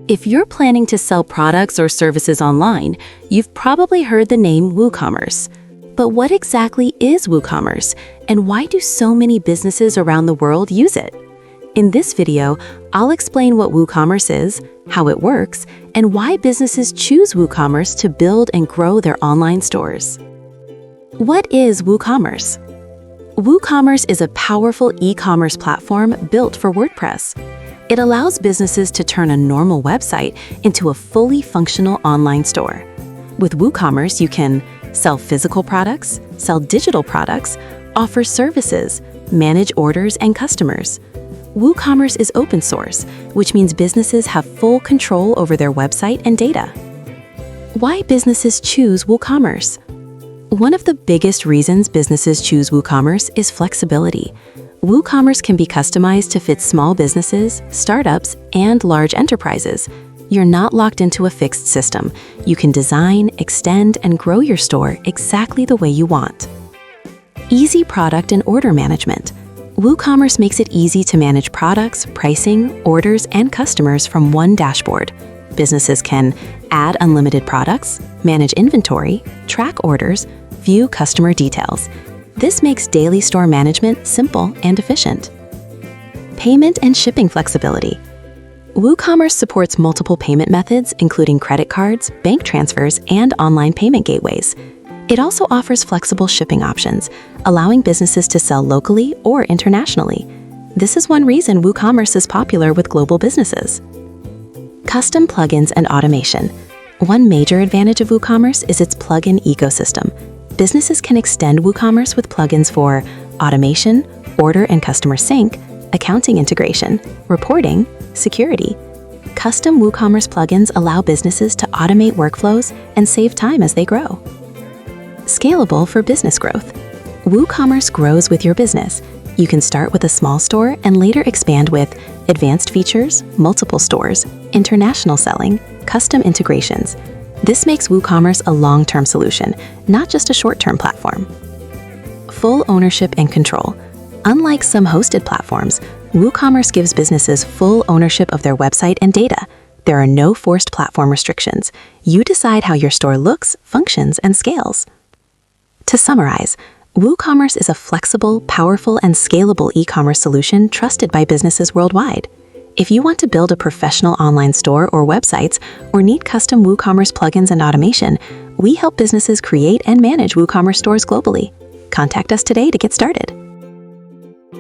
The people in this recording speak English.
If you're planning to sell products or services online, you've probably heard the name WooCommerce. But what exactly is WooCommerce, and why do so many businesses around the world use it? In this video, I'll explain what WooCommerce is, how it works, and why businesses choose WooCommerce to build and grow their online stores. What is WooCommerce? WooCommerce is a powerful e-commerce platform built for WordPress. It allows businesses to turn a normal website into a fully functional online store. With WooCommerce, you can sell physical products, sell digital products, offer services, manage orders and customers. WooCommerce is open source, which means businesses have full control over their website and data. Why businesses choose WooCommerce? One of the biggest reasons businesses choose WooCommerce is flexibility. WooCommerce can be customized to fit small businesses, startups, and large enterprises. You're not locked into a fixed system. You can design, extend, and grow your store exactly the way you want. Easy product and order management. WooCommerce makes it easy to manage products, pricing, orders, and customers from one dashboard. Businesses can add unlimited products, manage inventory, track orders, view customer details. This makes daily store management simple and efficient. Payment and shipping flexibility. WooCommerce supports multiple payment methods, including credit cards, bank transfers, and online payment gateways. It also offers flexible shipping options, allowing businesses to sell locally or internationally. This is one reason WooCommerce is popular with global businesses. Custom plugins and automation. One major advantage of WooCommerce is its plugin ecosystem. Businesses can extend WooCommerce with plugins for automation, order and customer sync, accounting integration, reporting, security. Custom WooCommerce plugins allow businesses to automate workflows and save time as they grow. Scalable for business growth. WooCommerce grows with your business. You can start with a small store and later expand with advanced features, multiple stores, international selling, custom integrations. This makes WooCommerce a long-term solution, not just a short-term platform. Full ownership and control. Unlike some hosted platforms, WooCommerce gives businesses full ownership of their website and data. There are no forced platform restrictions. You decide how your store looks, functions, and scales. To summarize, WooCommerce is a flexible, powerful, and scalable e-commerce solution trusted by businesses worldwide. If you want to build a professional online store or websites, or need custom WooCommerce plugins and automation, we help businesses create and manage WooCommerce stores globally. Contact us today to get started.